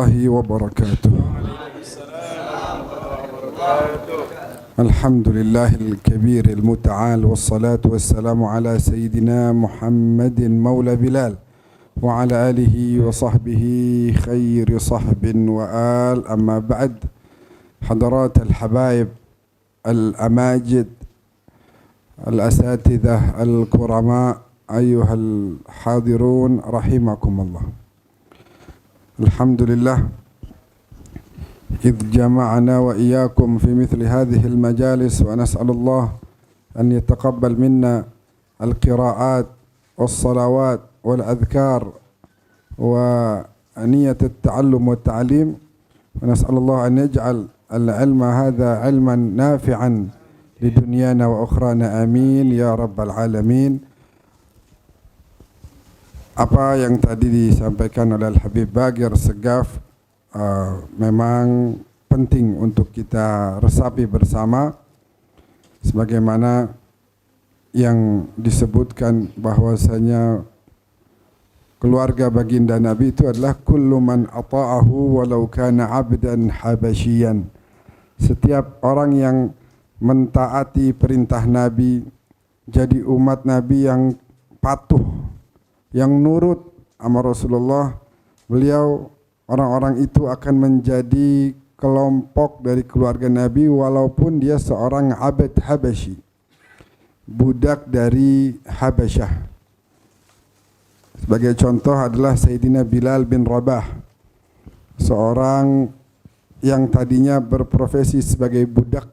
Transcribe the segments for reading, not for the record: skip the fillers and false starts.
warahmatullahi wabarakatuh. Alhamdulillahil kabiril muta'al wassalatu wassalamu ala sayyidina Muhammadin maula Bilal wa ala alihi wa sahbihi khairi sahbin wa al amma ba'd. Hadarat al-habaib al-amajid al-asatidah al-kurama ayyuhal hadirun rahimakumullah. Alhamdulillah إذ جمعنا وإياكم في مثل هذه المجالس ونسأل الله أن يتقبل منا القراءات والصلوات والأذكار ونية التعلم والتعليم ونسأل الله أن يجعل العلم هذا علما نافعا لدنيانا وأخرانا آمين يا رب العالمين. Apa yang tadi disampaikan oleh Al-Habib Bagir Segaf memang penting untuk kita resapi bersama, sebagaimana yang disebutkan bahwasanya keluarga baginda Nabi itu adalah kullu man ata'ahu walau kana 'abdan habasyian. Setiap orang yang mentaati perintah Nabi, jadi umat Nabi yang patuh, yang nurut sama Rasulullah, beliau orang-orang itu akan menjadi kelompok dari keluarga Nabi walaupun dia seorang abd Habasyi, budak dari Habasyah. Sebagai contoh adalah Sayyidina Bilal bin Rabah, seorang yang tadinya berprofesi sebagai budak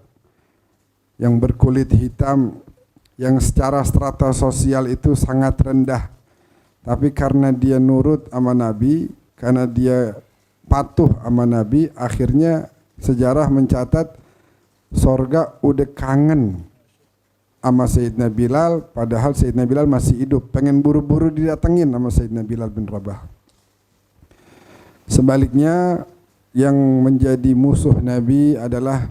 yang berkulit hitam, yang secara strata sosial itu sangat rendah. Tapi karena dia nurut sama Nabi, karena dia patuh sama Nabi, akhirnya sejarah mencatat sorga udah kangen sama Sayyidina Bilal, padahal Sayyidina Bilal masih hidup, pengen buru-buru didatengin sama Sayyidina Bilal bin Rabah. Sebaliknya yang menjadi musuh Nabi adalah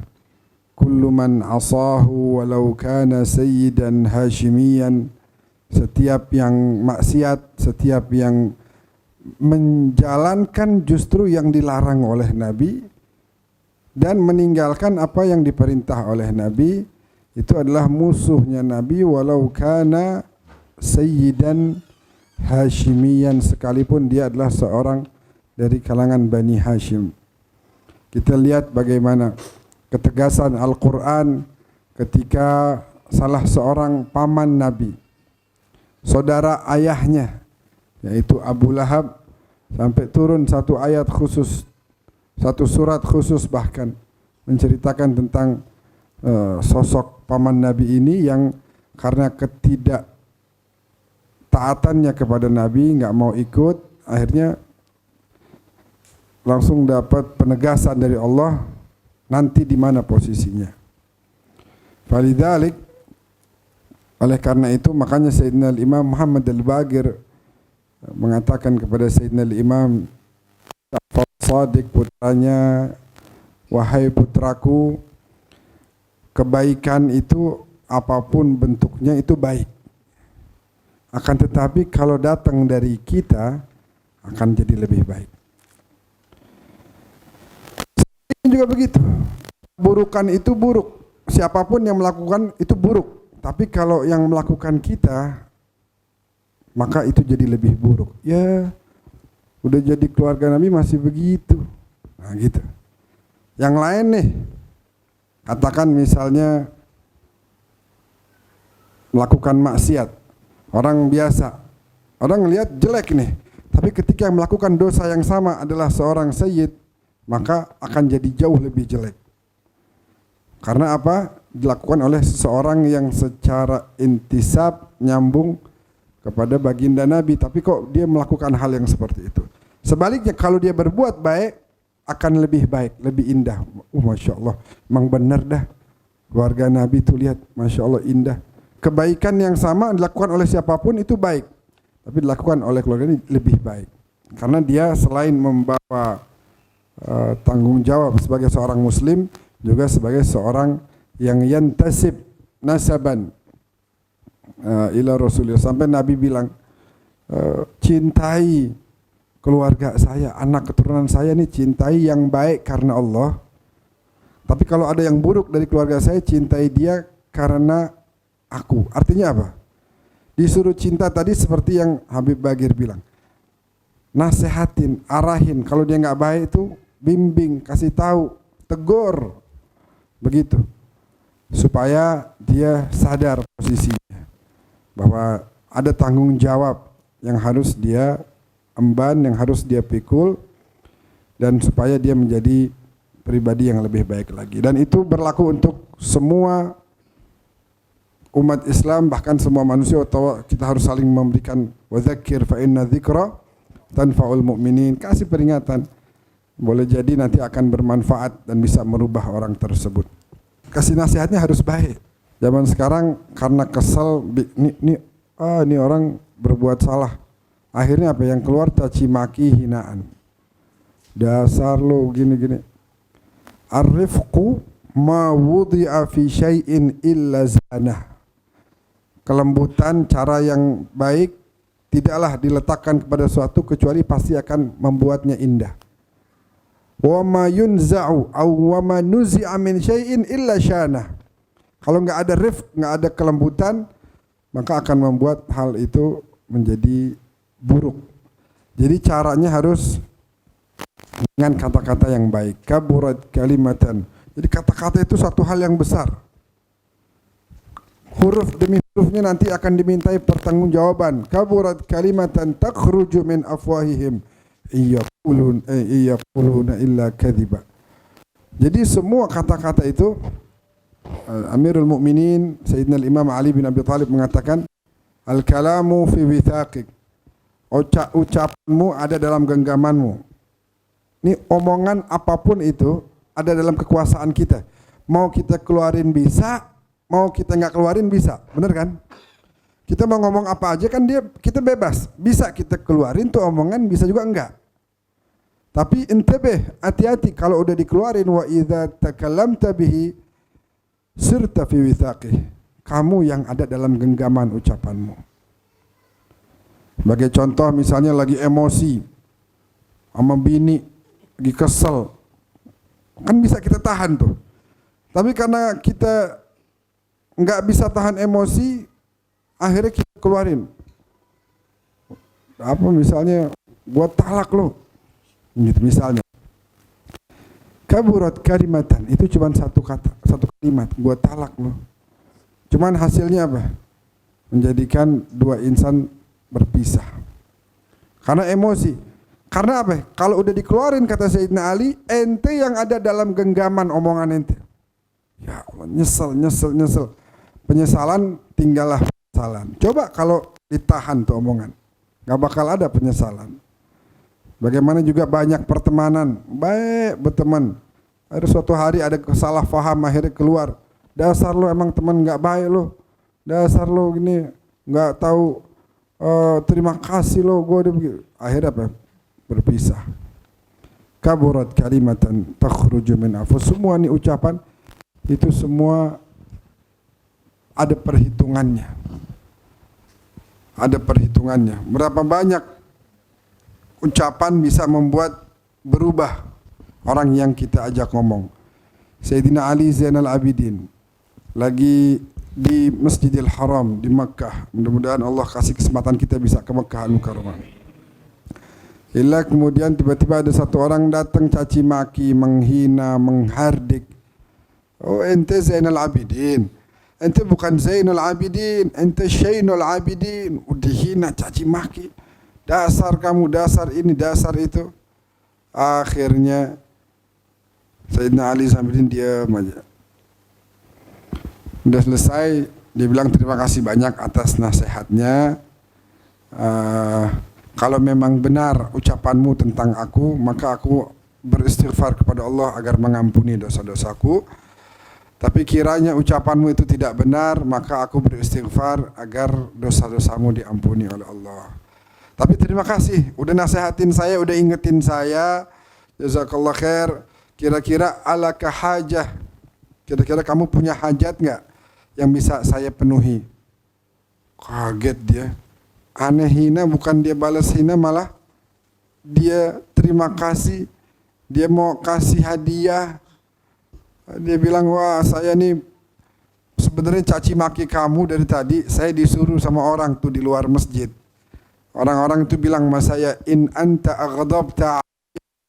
kullu man asahu walau kana sayyidan hashimiyan. Setiap yang maksiat, setiap yang menjalankan justru yang dilarang oleh Nabi dan meninggalkan apa yang diperintah oleh Nabi, itu adalah musuhnya Nabi walau kana sayyidan hashimiyan, sekalipun dia adalah seorang dari kalangan Bani Hashim. Kita lihat bagaimana ketegasan Al-Quran ketika salah seorang paman Nabi, saudara ayahnya, yaitu Abu Lahab, sampai turun satu ayat khusus, satu surat khusus bahkan menceritakan tentang sosok paman Nabi ini yang karena ketidaktaatannya kepada Nabi, nggak mau ikut, akhirnya langsung dapat penegasan dari Allah nanti di mana posisinya. Falidzalik, oleh karena itu makanya Sayyidina Imam Muhammad Al-Bagir mengatakan kepada Sayyidina Imam Ja'far Shadiq putranya, wahai putraku, kebaikan itu apapun bentuknya itu baik, akan tetapi kalau datang dari kita akan jadi lebih baik. Ini juga begitu, burukan itu buruk, siapapun yang melakukan itu buruk, tapi kalau yang melakukan kita, maka itu jadi lebih buruk. Ya, udah jadi keluarga Nabi masih begitu. Nah gitu. Yang lain nih, katakan misalnya melakukan maksiat, orang biasa, orang lihat jelek nih, tapi ketika melakukan dosa yang sama adalah seorang sayyid, maka akan jadi jauh lebih jelek. Karena apa? Dilakukan oleh seseorang yang secara intisab nyambung kepada baginda Nabi, tapi kok dia melakukan hal yang seperti itu. Sebaliknya kalau dia berbuat baik akan lebih baik, lebih indah. Masya Allah, memang benar dah keluarga Nabi itu, lihat, Masya Allah indah. Kebaikan yang sama dilakukan oleh siapapun itu baik, tapi dilakukan oleh keluarga ini lebih baik, karena dia selain membawa tanggung jawab sebagai seorang muslim, juga sebagai seorang yang yantasib nasaban ila Rasulullah. Sampai Nabi bilang, cintai keluarga saya, anak keturunan saya ini cintai yang baik karena Allah. Tapi kalau ada yang buruk dari keluarga saya, cintai dia karena aku. Artinya apa? Disuruh cinta tadi seperti yang Habib Bagir bilang. Nasehatin, arahin. Kalau dia nggak baik itu bimbing, kasih tahu, tegur. Begitu. Supaya dia sadar posisinya. Bahwa ada tanggung jawab yang harus dia emban, yang harus dia pikul, dan supaya dia menjadi pribadi yang lebih baik lagi. Dan itu berlaku untuk semua umat Islam, bahkan semua manusia. Atau kita harus saling memberikan wadzakir fa inna dzikra tanfa'ul mu'minin. Kasih peringatan, boleh jadi nanti akan bermanfaat dan bisa merubah orang tersebut. Kasih nasihatnya harus baik. Zaman sekarang karena kesel, ini orang berbuat salah, akhirnya apa yang keluar? Caci maki, hinaan. Dasar lo gini-gini. Ar-rifqu ma wudi'a fi syai'in illa zanah. Kelembutan, cara yang baik tidaklah diletakkan kepada suatu kecuali pasti akan membuatnya indah. Wa ma yunza'u aw wa ma nuzi'a min syai'in illa syanah. Kalau nggak ada rifq, nggak ada kelembutan, maka akan membuat hal itu menjadi buruk. Jadi caranya harus dengan kata-kata yang baik. Kaburat kalimatan. Jadi kata-kata itu satu hal yang besar. Huruf demi hurufnya nanti akan dimintai pertanggungjawaban. Kaburat kalimatan takhruju min afwahihim iyaquluna illa kadhiba. Jadi semua kata-kata itu, Amirul Mukminin Sayyidina Imam Ali bin Abi Thalib mengatakan, al-kalamu fi withaqik. Ucapanmu ada dalam genggamanmu. Ini omongan apapun itu ada dalam kekuasaan kita. Mau kita keluarin bisa, mau kita nggak keluarin bisa, bener kan? Kita mau ngomong apa aja kan kita bebas, bisa kita keluarin tuh omongan, bisa juga enggak. Tapi intabih, hati-hati kalau udah dikeluarin, wa idza takallamta bihi sirta fi withaqih. Kamu yang ada dalam genggaman ucapanmu. Sebagai contoh misalnya lagi emosi sama bini, lagi kesel, kan bisa kita tahan tuh. Tapi karena kita nggak bisa tahan emosi, akhirnya kita keluarin. Apa misalnya, gua talak lo, gitu misalnya. Kaburat kalimatan, itu cuma satu kata, satu kalimat, gua talak lo. Cuman hasilnya apa? Menjadikan dua insan berpisah. Karena emosi. Karena apa? Kalau udah dikeluarin, kata Sayyidina Ali, ente yang ada dalam genggaman omongan ente. Ya Allah, nyesel. Penyesalan tinggallah penyesalan. Coba kalau ditahan tuh omongan, gak bakal ada penyesalan. Bagaimana juga banyak pertemanan, baik berteman, ada suatu hari ada salah faham, akhirnya keluar, dasar lo emang teman gak baik lo, dasar lo gini, gak tahu terima kasih lo, gue udah begitu. Akhirnya apa? Berpisah. Kaburat kalimatan takhruju min afwah. Semua nih ucapan itu semua ada perhitungannya. Ada perhitungannya. Berapa banyak ucapan bisa membuat berubah orang yang kita ajak ngomong. Sayyidina Ali Zainal Abidin lagi di Masjidil Haram di Makkah. Mudah-mudahan Allah kasih kesempatan kita bisa ke Makkah Al-Mukarramah. Illa kemudian tiba-tiba ada satu orang datang caci maki, menghina, menghardik. Oh, ente Zainal Abidin. Ente bukan Zainal Abidin, ente Syainul Abidin. Udah hina, caci maki. Dasar kamu, dasar ini, dasar itu. Akhirnya Sayyidina Ali Zabidin diam aja. Udah selesai, dia bilang terima kasih banyak atas nasihatnya. Kalau memang benar ucapanmu tentang aku, maka aku beristighfar kepada Allah agar mengampuni dosa-dosaku. Tapi kiranya ucapanmu itu tidak benar, maka aku beristighfar agar dosa-dosamu diampuni oleh Allah. Tapi terima kasih, udah nasihatin saya, udah ingetin saya. Jazakallah khair. Kira-kira alaka hajah, kira-kira kamu punya hajat nggak yang bisa saya penuhi? Kaget dia. Aneh hina, bukan dia balas hina, malah dia terima kasih, dia mau kasih hadiah. Dia bilang, wah saya nih sebenarnya caci maki kamu dari tadi, saya disuruh sama orang tuh di luar masjid. Orang-orang itu bilang sama saya, in anta aghdabta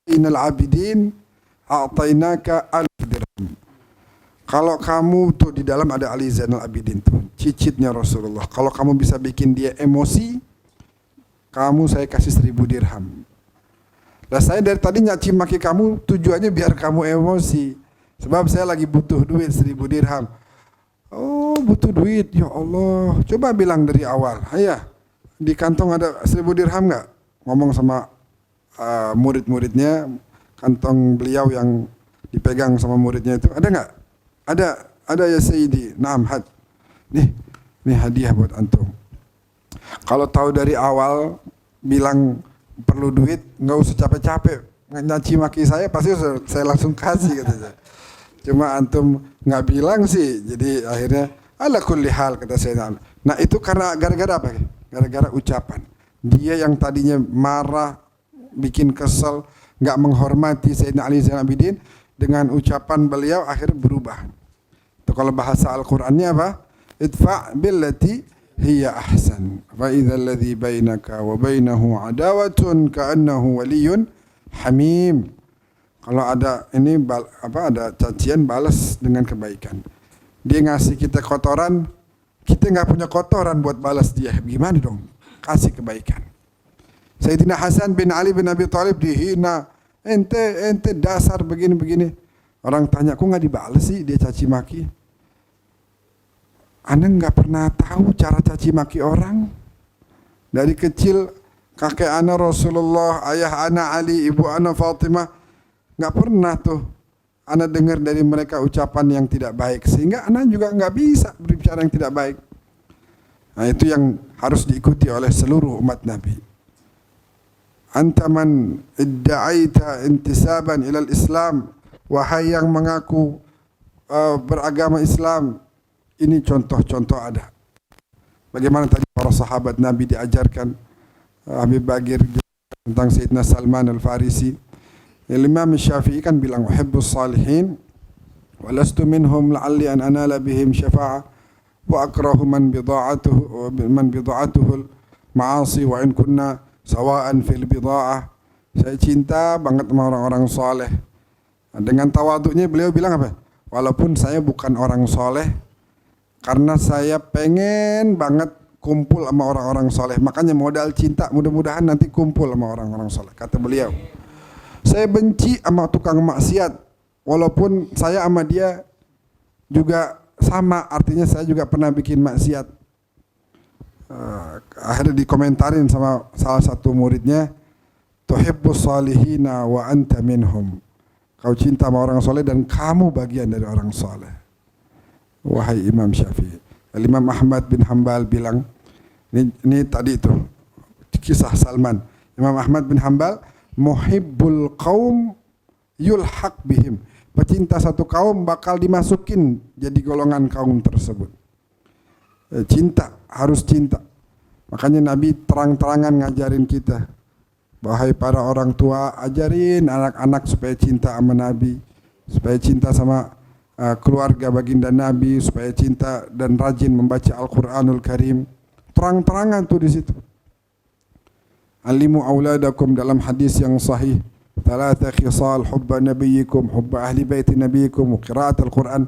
inal abidin a'tainaka alf dirham. Kalau kamu tuh di dalam ada Ali Zainal Abidin tuh, cicitnya Rasulullah. Kalau kamu bisa bikin dia emosi, kamu saya kasih 1000 dirham. Lah saya dari tadi nyaci maki kamu tujuannya biar kamu emosi. Sebab saya lagi butuh duit 1000 dirham. Oh butuh duit, ya Allah. Coba bilang dari awal, ayah di kantong ada 1000 dirham nggak? Ngomong sama murid-muridnya, kantong beliau yang dipegang sama muridnya itu, ada nggak? Ada ya Sayyidi. Naam had. Nih hadiah buat antum. Kalau tahu dari awal bilang perlu duit, nggak usah capek-capek nyaci maki saya, pasti saya langsung kasih katanya. Cuma antum nggak bilang sih, jadi akhirnya ala kulli hal kata saya. Nah itu karena gara-gara apa? Gara-gara ucapan. Dia yang tadinya marah, bikin kesel, nggak menghormati Sayyidina Ali Zainal Abidin, dengan ucapan beliau akhirnya berubah. Itu kalau bahasa Al-Qur'annya apa? Idfa' billati hiya ahsan. Fa idzal ladzi bainaka wa bainahu adawatun ka'annahu waliyyun hamim. Kalau ada ini ada cacian, balas dengan kebaikan. Dia ngasih kita kotoran, kita nggak punya kotoran buat balas dia. Gimana dong? Kasih kebaikan. Sayyidina Hasan bin Ali bin Abi Thalib dihina. Ente dasar begini-begini. Orang tanya, kok nggak dibalas sih dia caci maki? Anda nggak pernah tahu cara caci maki orang? Dari kecil kakek ana Rasulullah, ayah ana Ali, ibu ana Fatimah, nggak pernah tuh ana dengar dari mereka ucapan yang tidak baik, sehingga ana juga nggak bisa berbicara yang tidak baik. Nah itu yang harus diikuti oleh seluruh umat Nabi. Anta man idda'aita intisaban ilal Islam, wahai yang mengaku beragama Islam, ini contoh-contoh ada. Bagaimana tadi para sahabat Nabi diajarkan, Habib Bagir tentang Sayyidina Salman Al-Farisi. Imam Syafi'i kan bilang, uhibbus salihin wa lastu minhum la'alli an anala bihim syafa'ah wa akrahu man bida'atuhu ma'asi wa in kunna sawa'an fil bida'ah. Saya cinta banget sama orang-orang soleh. Dengan tawaduknya beliau bilang apa? Walaupun saya bukan orang soleh, karena saya pengen banget kumpul sama orang-orang soleh. Makanya modal cinta, mudah-mudahan nanti kumpul sama orang-orang soleh. Kata beliau, saya benci sama tukang maksiat, walaupun saya sama dia juga sama, artinya saya juga pernah bikin maksiat. Akhirnya dikomentarin sama salah satu muridnya, tuhibbus salihina wa anta minhum. Kau cinta sama orang soleh dan kamu bagian dari orang soleh. Wahai Imam Syafi'i. Imam Ahmad bin Hanbal bilang, ini tadi itu kisah Salman. Imam Ahmad bin Hanbal, muhibbul qaum yulhaq bihim. Pecinta satu kaum bakal dimasukin jadi golongan kaum tersebut. Cinta, harus cinta. Makanya Nabi terang-terangan ngajarin kita, wahai para orang tua, ajarin anak-anak supaya cinta sama Nabi, supaya cinta sama keluarga baginda Nabi, supaya cinta dan rajin membaca Al-Qur'anul Karim. Terang-terangan tuh di situ. Alimu auladakum, dalam hadis yang sahih, thalatha khisal hubba nabiyikum, hubba ahli baiti nabiyikum, qiraat Al-Qur'an.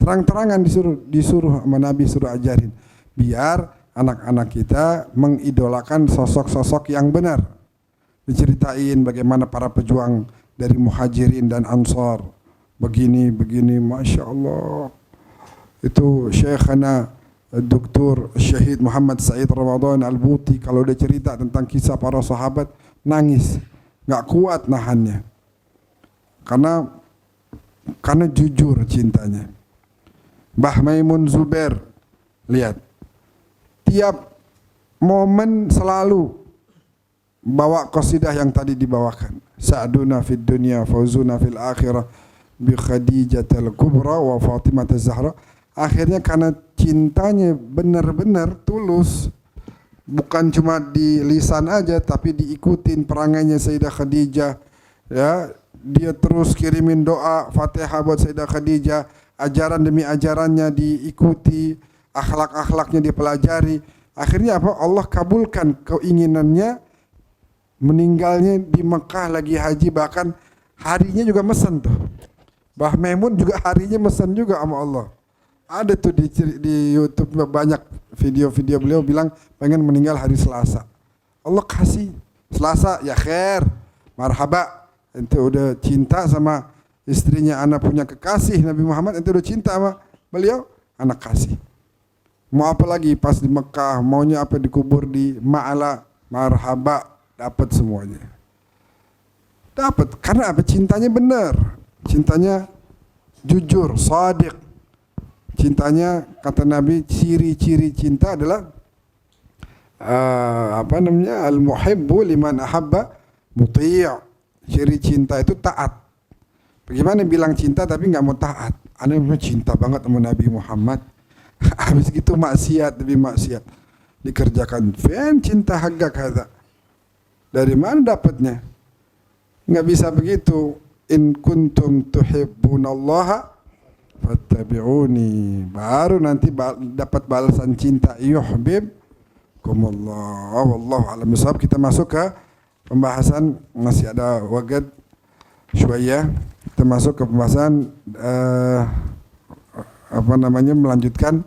Terang-terangan disuruh sama Nabi, suruh ajarin biar anak-anak kita mengidolakan sosok-sosok yang benar. Diceritain bagaimana para pejuang dari Muhajirin dan Ansar begini, Masya Allah. Itu Syekhana Dr. Syahid Muhammad Said Ramadan Al-Buti, kalau dia cerita tentang kisah para sahabat, nangis, nggak kuat nahannya, karena jujur cintanya. Mbah Maimun Zubair, lihat, tiap momen selalu bawa qasidah yang tadi dibawakan. Sa'duna fid dunya fauzuna fil akhirah bi Khadijatul Kubra wa Fatimah Az-Zahra. Akhirnya karena cintanya benar-benar tulus, bukan cuma di lisan aja, tapi diikutin perangainya Sayyidah Khadijah. Ya, dia terus kirimin doa Fatihah buat Sayyidah Khadijah, ajaran demi ajarannya diikuti, akhlak-akhlaknya dipelajari. Akhirnya apa? Allah kabulkan keinginannya, meninggalnya di Mekah lagi haji, bahkan harinya juga mesen tuh. Bah Maimun juga harinya mesen juga sama Allah. Ada tuh di YouTube banyak video-video beliau bilang pengen meninggal hari Selasa. Allah kasih Selasa, ya khair, marhaba. Ente udah cinta sama istrinya, anak punya kekasih Nabi Muhammad, ente udah cinta sama beliau, anak kasih. Mau apa lagi pas di Mekah, maunya apa dikubur di Ma'ala, marhaba, dapat semuanya. Dapat karena apa? Cintanya benar, cintanya jujur, shadiq. Cintanya, kata Nabi, ciri-ciri cinta adalah al-muhibbu liman ahabba muti'. Ciri cinta itu taat. Bagaimana bilang cinta tapi nggak mau taat? Anda cinta banget sama Nabi Muhammad. Habis gitu maksiat demi maksiat dikerjakan. Fan cinta haggak hadza. Dari mana dapatnya? Nggak bisa begitu. In kuntum tuhibbunallaha fattabi'uni, baru nanti dapat balasan cinta. Yuhibbukumullah. Wallahu a'lam bishawab. Kita masuk ke pembahasan, masih ada waqt syuaya. Kita masuk ke pembahasan melanjutkan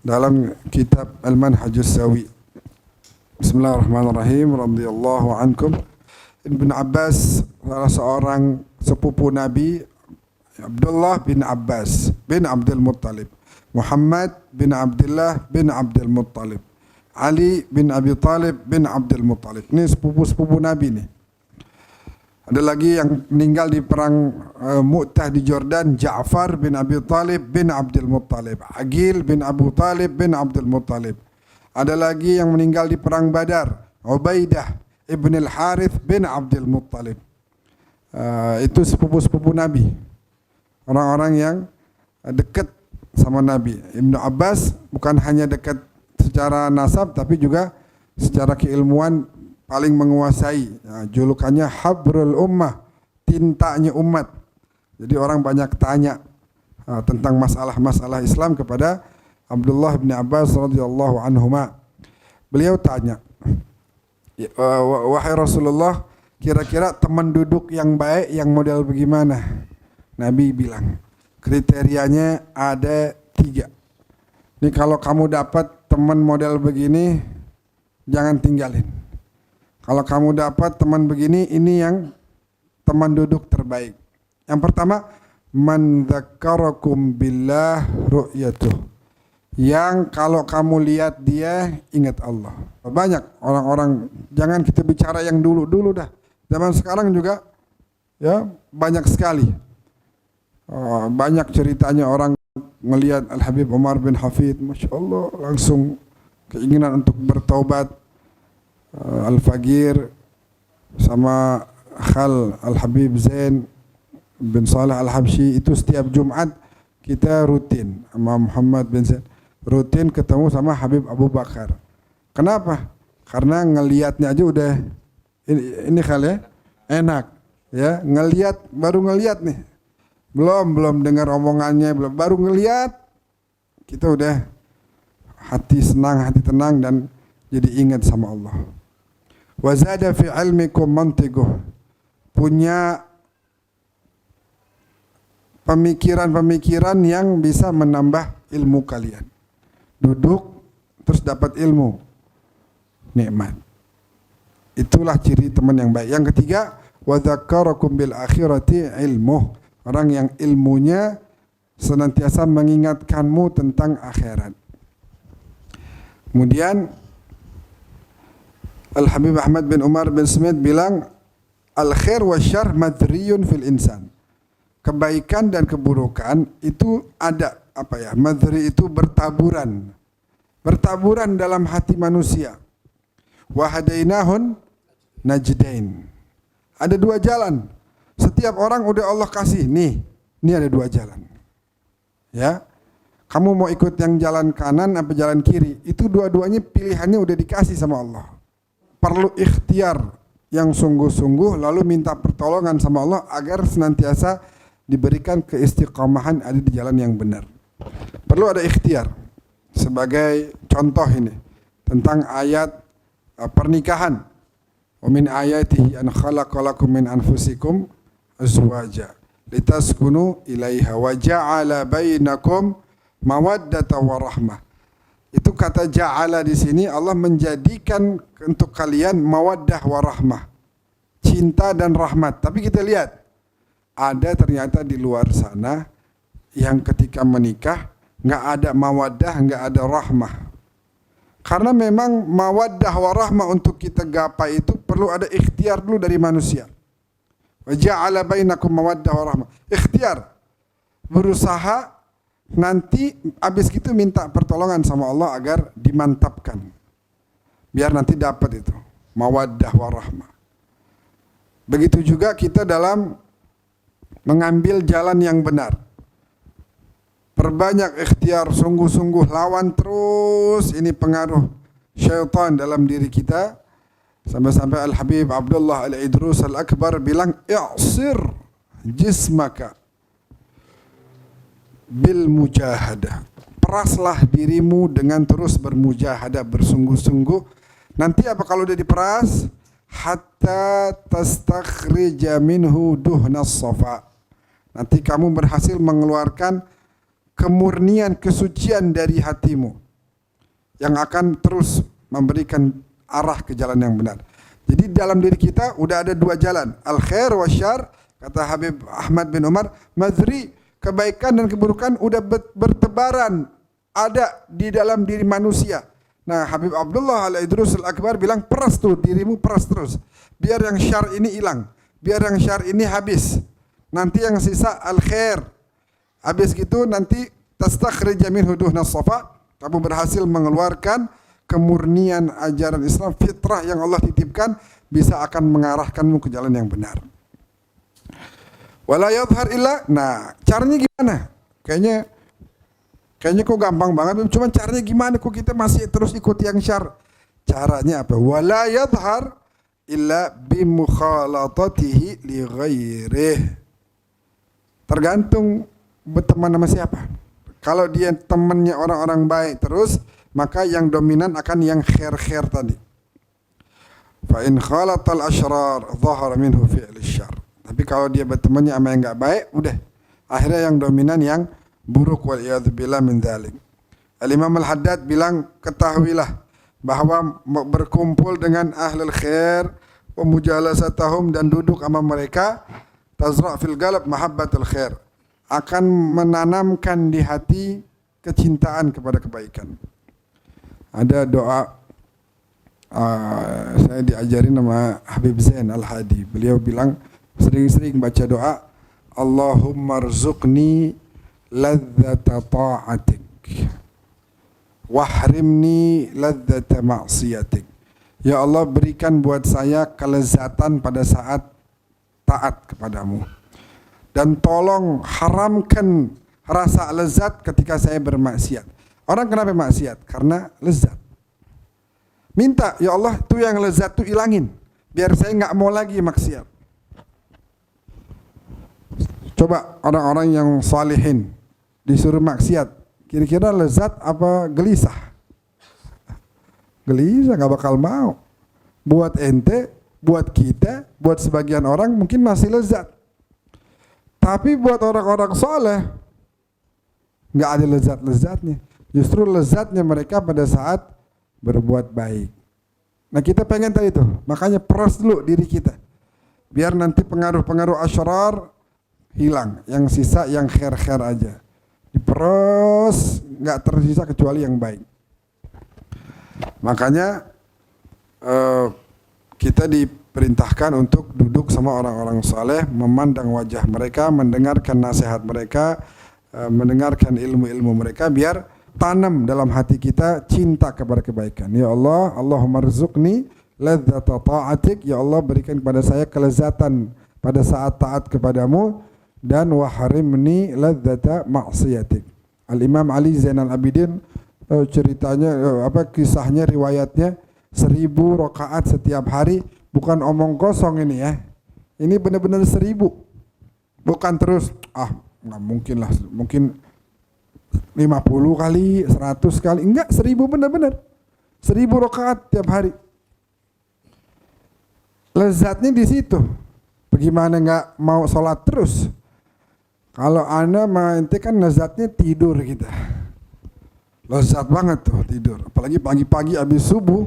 dalam kitab Al-Manhajus Sawi. Bismillahirrahmanirrahim. Radhiyallahu ankum. Ibn Abbas, salah seorang sepupu Nabi, Abdullah bin Abbas bin Abdul Muttalib, Muhammad bin Abdullah bin Abdul Muttalib, Ali bin Abi Talib bin Abdul Muttalib. Ini sepupu-sepupu Nabi nih. Ada lagi yang meninggal di perang Mu'tah di Jordan, Ja'far bin Abi Talib bin Abdul Muttalib, Aqil bin Abu Talib bin Abdul Muttalib. Ada lagi yang meninggal di perang Badar, Ubaidah ibn al-Harith bin Abdul Muttalib. Itu sepupu-sepupu Nabi, orang-orang yang dekat sama Nabi. Ibnu Abbas bukan hanya dekat secara nasab, tapi juga secara keilmuan paling menguasai. Julukannya Habrul Ummah, tintanya umat. Jadi orang banyak tanya tentang masalah-masalah Islam kepada Abdullah bin Abbas radhiyallahu anhuma. Beliau tanya, wahai Rasulullah, kira-kira teman duduk yang baik yang model bagaimana? Nabi bilang, kriterianya ada 3. Ini kalau kamu dapat teman model begini, jangan tinggalin. Kalau kamu dapat teman begini, ini yang teman duduk terbaik. Yang pertama, man dzakarakum billah ru'yatuh. Yang kalau kamu lihat dia, ingat Allah. Banyak orang-orang, jangan kita bicara yang dulu-dulu dah. Zaman sekarang juga ya banyak sekali. Banyak ceritanya orang ngelihat Al-Habib Umar bin Hafid, Masya Allah, langsung keinginan untuk bertaubat. Al-Faqir sama Khal Al-Habib Zain bin Saleh Al-Habsyi, itu setiap Jumat kita rutin sama Muhammad bin Zain, rutin ketemu sama Habib Abu Bakar. Kenapa? Karena ngelihatnya aja udah ini Khal ya, enak ya, ngelihat, baru ngelihat nih. Belum dengar omongannya, baru ngelihat kita udah hati senang, hati tenang, dan jadi ingat sama Allah. Wa zada fi ilmikum mantiquh, punya pemikiran-pemikiran yang bisa menambah ilmu kalian. Duduk terus dapat ilmu, nikmat. Itulah ciri teman yang baik. Yang ketiga, wa dzakarakum bil akhirati ilmuh, orang yang ilmunya senantiasa mengingatkanmu tentang akhirat. Kemudian Al-Habib Ahmad bin Umar bin Smith bilang, al-khair wa syarr madriyun fil insan. Kebaikan dan keburukan itu ada madri itu bertaburan dalam hati manusia. Wa hadainahun najdain. Ada 2 jalan. Setiap orang udah Allah kasih, nih ada 2 jalan. Ya. Kamu mau ikut yang jalan kanan apa jalan kiri? Itu dua-duanya pilihannya udah dikasih sama Allah. Perlu ikhtiar yang sungguh-sungguh lalu minta pertolongan sama Allah agar senantiasa diberikan keistiqomahan ada di jalan yang benar. Perlu ada ikhtiar. Sebagai contoh ini tentang ayat pernikahan. Wa min ayatihi an khalaqalakum min anfusikum azwaja litaskunu ilaiha wa ja'ala bainakum mawaddata wa rahmah. Itu kata ja'ala di sini Allah menjadikan untuk kalian mawaddah wa rahmah. Cinta dan rahmat. Tapi kita lihat ada ternyata di luar sana yang ketika menikah nggak ada mawaddah, nggak ada rahmah. Karena memang mawaddah wa rahmah untuk kita gapai itu perlu ada ikhtiar dulu dari manusia. Wa ja'ala bainakum mawaddah wa rahmah. Ikhtiar. Berusaha nanti habis gitu minta pertolongan sama Allah agar dimantapkan. Biar nanti dapat itu mawaddah wa rahmah. Begitu juga kita dalam mengambil jalan yang benar. Perbanyak ikhtiar, sungguh-sungguh lawan terus ini pengaruh syaitan dalam diri kita. Sampai-sampai Al-Habib Abdullah Al-Idrus Al-Akbar bilang, "I'sir jismaka bil mujahadah." Peraslah dirimu dengan terus bermujahadah, bersungguh-sungguh. Nanti apa kalau udah diperas? Hatta tastakhrija minhu duhnas safa. Nanti kamu berhasil mengeluarkan kemurnian, kesucian dari hatimu yang akan terus memberikan arah ke jalan yang benar. Jadi dalam diri kita udah ada dua jalan, al-khair wa syar. Kata Habib Ahmad bin Umar, madri, kebaikan dan keburukan udah bertebaran ada di dalam diri manusia. Nah, Habib Abdullah Al-Idrus Al-Akbar bilang, peras tuh dirimu, peras terus. Biar yang syar ini hilang, biar yang syar ini habis. Nanti yang sisa al-khair. Habis gitu nanti tastakhrija minhu duhnas safa, kamu berhasil mengeluarkan kemurnian ajaran Islam, fitrah yang Allah titipkan bisa akan mengarahkanmu ke jalan yang benar. Wala yadhhar illa. Nah, caranya gimana? Kayaknya kok gampang banget, cuma caranya gimana kok kita masih terus ikut yang syar? Caranya apa? Wala yadhhar illa bimukhalatatihi li ghairih. Tergantung berteman sama siapa. Kalau dia temannya orang-orang baik terus, maka yang dominan akan yang khair-khair tadi. Fa in khalatal asyrar dhahara minhu fi'l syarr. Tapi kalau dia bertemannya sama yang enggak baik, udah akhirnya yang dominan yang buruk, wal iyadzubillah min dzalik. Al-Imam Al-Haddad bilang, ketahuilah bahwa berkumpul dengan ahlul khair wa mujalasatahum dan duduk sama mereka, tazra' fil qalb mahabbatul khair, akan menanamkan di hati kecintaan kepada kebaikan. Ada doa saya diajarin sama Habib Zain Al-Hadi. Beliau bilang sering-sering baca doa, Allahumma rzuqni ladzata ta'atik wahrimni ladzata ma'siyatik. Ya Allah, berikan buat saya kelezatan pada saat taat kepadamu, dan tolong haramkan rasa lezat ketika saya bermaksiat. Orang kenapa maksiat? Karena lezat. Minta, ya Allah, itu yang lezat itu ilangin, biar saya nggak mau lagi maksiat. Coba orang-orang yang salihin disuruh maksiat, kira-kira lezat apa gelisah? Gelisah, nggak bakal mau. Buat ente, buat kita, buat sebagian orang mungkin masih lezat. Tapi buat orang-orang soleh nggak ada lezat-lezatnya. Justru lezatnya mereka pada saat berbuat baik. Nah, kita pengen tadi itu, makanya peras dulu diri kita, biar nanti pengaruh-pengaruh asyrar hilang, yang sisa yang khair-khair aja. Diperas, nggak tersisa kecuali yang baik. Makanya kita diperintahkan untuk duduk sama orang-orang saleh, memandang wajah mereka, mendengarkan nasihat mereka, mendengarkan ilmu-ilmu mereka, biar tanam dalam hati kita cinta kepada kebaikan. Ya Allah, Allahumma rzuqni ladzata ta'atik. Ya Allah, berikan kepada saya kelezatan pada saat taat kepadamu, dan wahrimni ladzata ma'siyatik. Al-Imam Ali Zainal Abidin ceritanya kisahnya riwayatnya 1000 rakaat setiap hari, bukan omong kosong ini ya. Ini benar-benar 1000. Bukan terus nggak mungkin lah, mungkin 50 kali, 100 kali, enggak, 1000 benar-benar. 1000 rakaat tiap hari. Lezatnya di situ. Bagaimana nggak mau sholat terus? Kalau Anda ente kan lezatnya tidur kita. Lezat banget tuh tidur. Apalagi pagi-pagi habis subuh.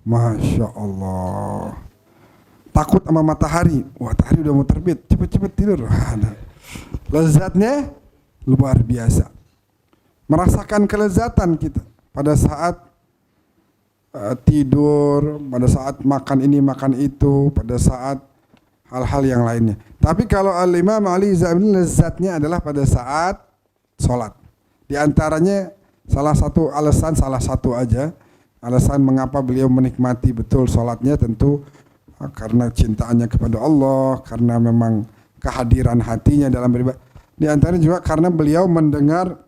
Masya Allah. Takut sama matahari. Matahari udah mau terbit. Cepet-cepet tidur. Lezatnya luar biasa. Merasakan kelezatan kita pada saat tidur, pada saat makan ini makan itu, pada saat hal-hal yang lainnya. Tapi kalau Al-Imam Ali Zain lezatnya adalah pada saat sholat. Di antaranya salah satu aja alasan mengapa beliau menikmati betul sholatnya, tentu karena cintaannya kepada Allah, karena memang kehadiran hatinya dalam beribadah. Di antaranya juga karena beliau mendengar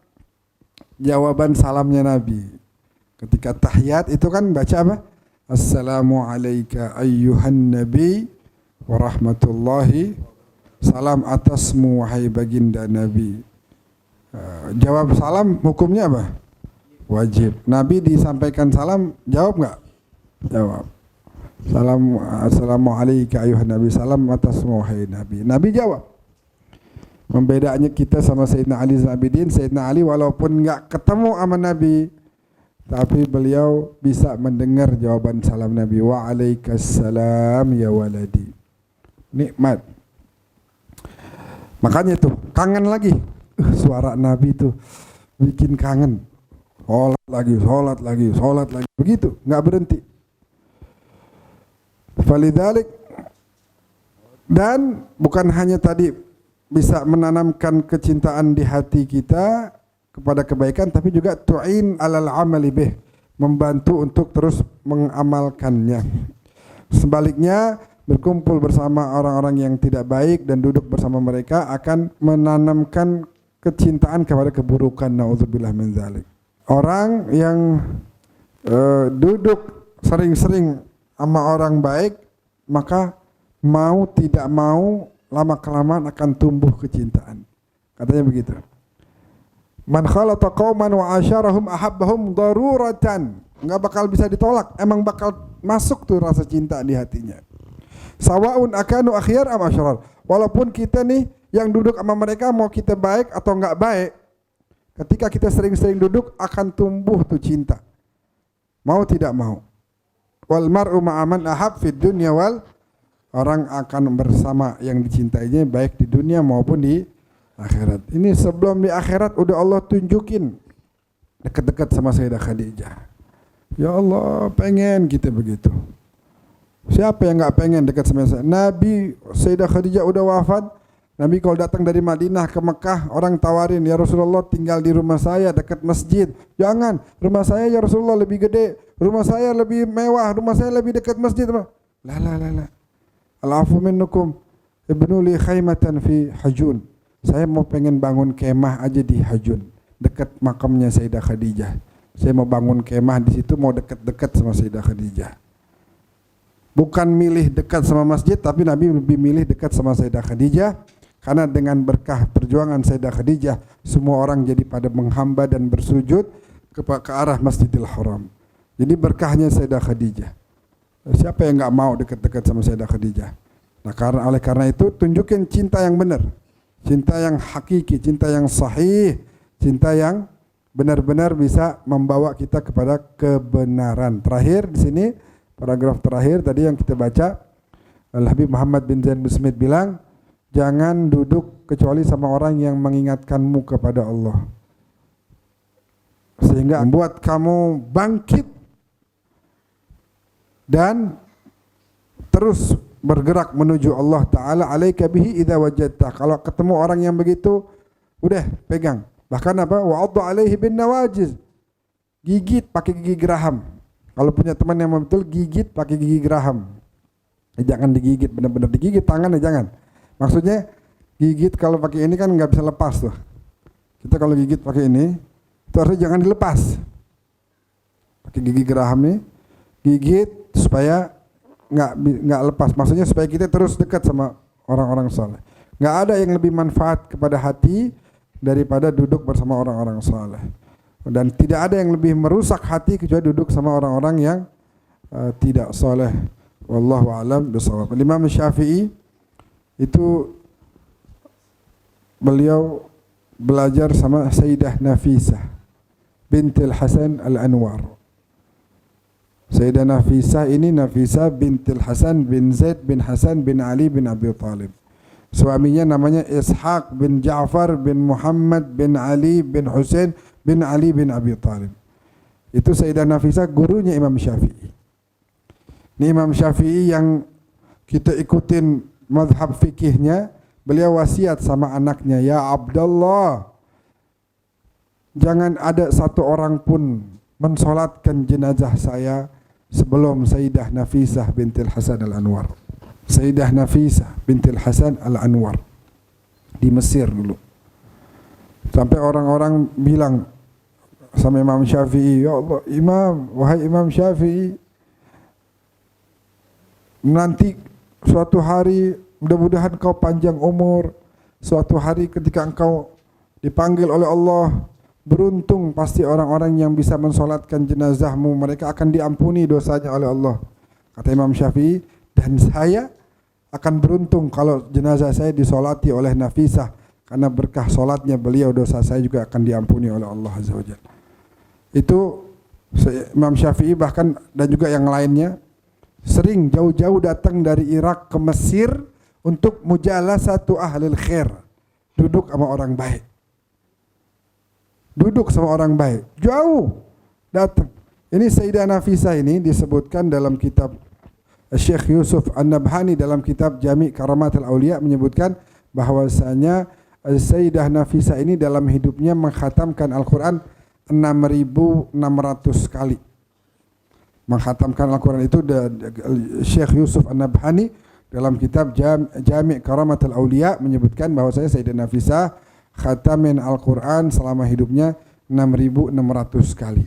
jawaban salamnya Nabi. Ketika tahiyat itu kan baca apa? Assalamu alayka ayyuhan nabi wa rahmatullahi, salam atasmu wahai baginda Nabi. Jawab salam hukumnya apa? Wajib. Nabi disampaikan salam, jawab nggak? Jawab. Assalamu alayka ayyuhan nabi, salam atasmu wahai Nabi. Nabi jawab. Membedaannya kita sama Sayyidina Ali Zainal Abidin, Sayyidina Ali walaupun nggak ketemu sama Nabi, tapi beliau bisa mendengar jawaban salam Nabi. Wa alaikassalam ya waladi. Nikmat. Makanya tuh kangen lagi. Suara Nabi tuh bikin kangen. Sholat lagi. Begitu, nggak berhenti. Falidzalik, dan bukan hanya tadi bisa menanamkan kecintaan di hati kita kepada kebaikan, tapi juga tu'in alal amali bih, membantu untuk terus mengamalkannya. Sebaliknya, berkumpul bersama orang-orang yang tidak baik dan duduk bersama mereka akan menanamkan kecintaan kepada keburukan. Nauzubillah min dzalik. Orang yang duduk sering-sering sama orang baik, maka mau tidak mau lama-kelamaan akan tumbuh kecintaan. Katanya begitu. Man khalata qauman wa asyarahum ahabbahum daruratan. Enggak bakal bisa ditolak, emang bakal masuk tuh rasa cinta di hatinya. Sawaun akanu akhyar am asyrar. Walaupun kita nih yang duduk sama mereka mau kita baik atau enggak baik, ketika kita sering-sering duduk akan tumbuh tuh cinta. Mau tidak mau. Wal mar'u ma'aman ahab fid dunya wal, orang akan bersama yang dicintainya baik di dunia maupun di akhirat. Ini sebelum di akhirat udah Allah tunjukin dekat-dekat sama Sayyidah Khadijah. Ya Allah, pengen kita begitu. Siapa yang nggak pengen dekat sama saya? Nabi Sayyidah Khadijah udah wafat. Nabi kalau datang dari Madinah ke Mekah, orang tawarin, ya Rasulullah tinggal di rumah saya dekat masjid. Jangan, rumah saya ya Rasulullah lebih gede, rumah saya lebih mewah, rumah saya lebih dekat masjid. La. Al-afu minnukum ibnu li khaymatan fi Hajun. Saya mau pengen bangun kemah aja di Hajun, dekat makamnya Sayyidah Khadijah. Saya mau bangun kemah di situ, mau dekat-dekat sama Sayyidah Khadijah. Bukan milih dekat sama masjid, tapi Nabi lebih milih dekat sama Sayyidah Khadijah, karena dengan berkah perjuangan Sayyidah Khadijah, semua orang jadi pada menghamba dan bersujud ke arah Masjidil Haram. Jadi berkahnya Sayyidah Khadijah. Siapa yang nggak mau dekat-dekat sama Sayyidah Khadijah? Nah, oleh karena itu tunjukin cinta yang benar, cinta yang hakiki, cinta yang sahih, cinta yang benar-benar bisa membawa kita kepada kebenaran. Terakhir di sini paragraf terakhir tadi yang kita baca, Al-Habib Muhammad bin Zain bin Smith bilang, jangan duduk kecuali sama orang yang mengingatkanmu kepada Allah, sehingga membuat kamu bangkit dan terus bergerak menuju Allah Ta'ala. Alaika bihi idza wajadta. Kalau ketemu orang yang begitu, udah pegang. Bahkan apa? Wa'addu alaihi bin nawajiz. Gigit pakai gigi geraham. Kalau punya teman yang betul, gigit pakai gigi geraham. Jangan digigit, benar-benar digigit tangan, jangan. Maksudnya gigit kalau pakai ini kan nggak bisa lepas tuh. Kita kalau gigit pakai ini, itu harusnya jangan dilepas. Pakai gigi geraham nih, gigit supaya nggak lepas. Maksudnya supaya kita terus dekat sama orang-orang saleh. Nggak ada yang lebih manfaat kepada hati daripada duduk bersama orang-orang saleh. Dan tidak ada yang lebih merusak hati kecuali duduk sama orang-orang yang tidak saleh. Wallahu a'lam bishawab. Imam Syafi'i itu beliau belajar sama Sayyidah Nafisah bintil Hasan Al-Anwar. Sayyidah Nafisah ini Nafisah bintil Hasan bin Zaid bin Hasan bin Ali bin Abi Talib. Suaminya namanya Ishaq bin Ja'far bin Muhammad bin Ali bin Husain bin Ali bin Abi Talib. Itu Sayyidah Nafisah gurunya Imam Syafi'i. Ini Imam Syafi'i yang kita ikutin mazhab fikihnya, beliau wasiat sama anaknya, ya Abdullah, jangan ada satu orang pun mensolatkan jenazah saya sebelum Sayyidah Nafisah bintil Hasan Al-Anwar. Sayyidah Nafisah bintil Hasan Al-Anwar di Mesir dulu. Sampai orang-orang bilang sama Imam Syafi'i, ya Allah, wahai Imam Syafi'i, nanti suatu hari mudah-mudahan kau panjang umur, suatu hari ketika engkau dipanggil oleh Allah, beruntung pasti orang-orang yang bisa mensolatkan jenazahmu, mereka akan diampuni dosanya oleh Allah. Kata Imam Syafi'i, dan saya akan beruntung kalau jenazah saya disolati oleh Nafisah, karena berkah solatnya beliau dosa saya juga akan diampuni oleh Allah Azza wa Jalla. Itu Imam Syafi'i bahkan dan juga yang lainnya sering jauh-jauh datang dari Irak ke Mesir untuk mujalasatu ahlil khair, duduk sama orang baik. Duduk sama orang baik, jauh datang. Ini Sayyidah Nafisah ini disebutkan dalam kitab Syekh Yusuf An-Nabhani dalam kitab Jami' Karamatul Auliya menyebutkan bahwasanya Sayyidah Nafisah ini dalam hidupnya mengkhatamkan Al-Quran 6.600 kali. Mengkhatamkan Al-Quran itu Syekh Yusuf An-Nabhani dalam kitab Jami' Karamatul Auliya menyebutkan bahwasanya Sayyidah Nafisah khatamin Al-Quran selama hidupnya 6.600 kali.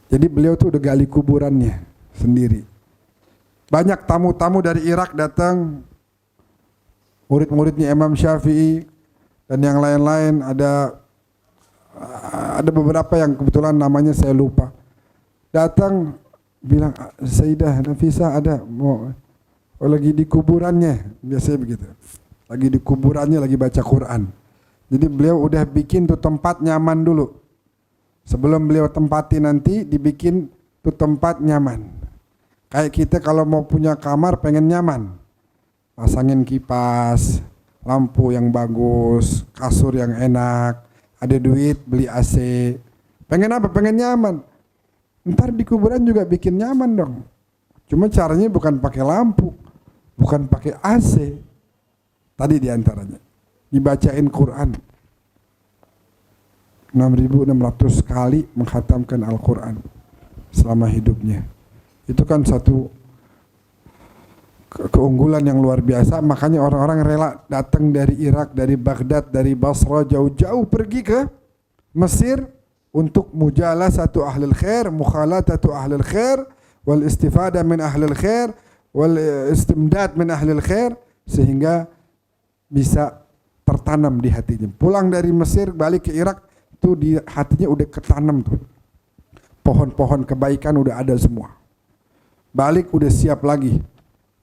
Jadi beliau tuh udah gali kuburannya sendiri. Banyak tamu-tamu dari Irak datang, murid-muridnya Imam Syafi'i dan yang lain-lain, ada beberapa yang kebetulan namanya saya lupa. Datang bilang, Sayyidah Nafisah ada mau lagi di kuburannya, biasanya begitu. Lagi di kuburannya lagi baca Quran. Jadi beliau udah bikin tuh tempat nyaman dulu. Sebelum beliau tempati nanti dibikin tuh tempat nyaman. Kayak kita kalau mau punya kamar pengen nyaman, pasangin kipas, lampu yang bagus, kasur yang enak, ada duit beli AC. Pengen apa? Pengen nyaman. Ntar di kuburan juga bikin nyaman dong. Cuma caranya bukan pakai lampu, bukan pakai AC. Tadi diantaranya dibacain Quran. 6.600 kali menghatamkan Al-Quran selama hidupnya. Itu kan satu keunggulan yang luar biasa. Makanya orang-orang rela datang dari Irak, dari Baghdad, dari Basra, jauh-jauh pergi ke Mesir untuk mujalasatu ahlil khair, mukhalatatu ahlil khair, wal istifada min ahlil khair, wal istimdad min ahlil khair, sehingga bisa tertanam di hatinya. Pulang dari Mesir balik ke Irak, itu di hatinya udah ketanam tuh. Pohon-pohon kebaikan udah ada semua. Balik udah siap lagi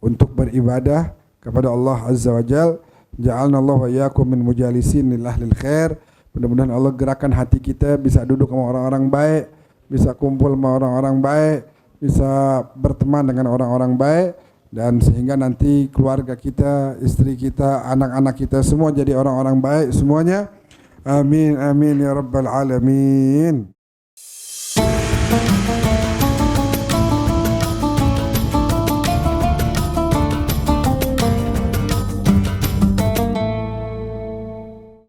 untuk beribadah kepada Allah Azza wa Jal. Ja'alna Allah wa iyyakum min mujalisin lil ahlil khair. Mudah-mudahan Allah gerakan hati kita bisa duduk sama orang-orang baik, bisa kumpul sama orang-orang baik, bisa berteman dengan orang-orang baik, dan sehingga nanti keluarga kita, istri kita, anak-anak kita semua jadi orang-orang baik semuanya. Amin amin ya rabbal alamin.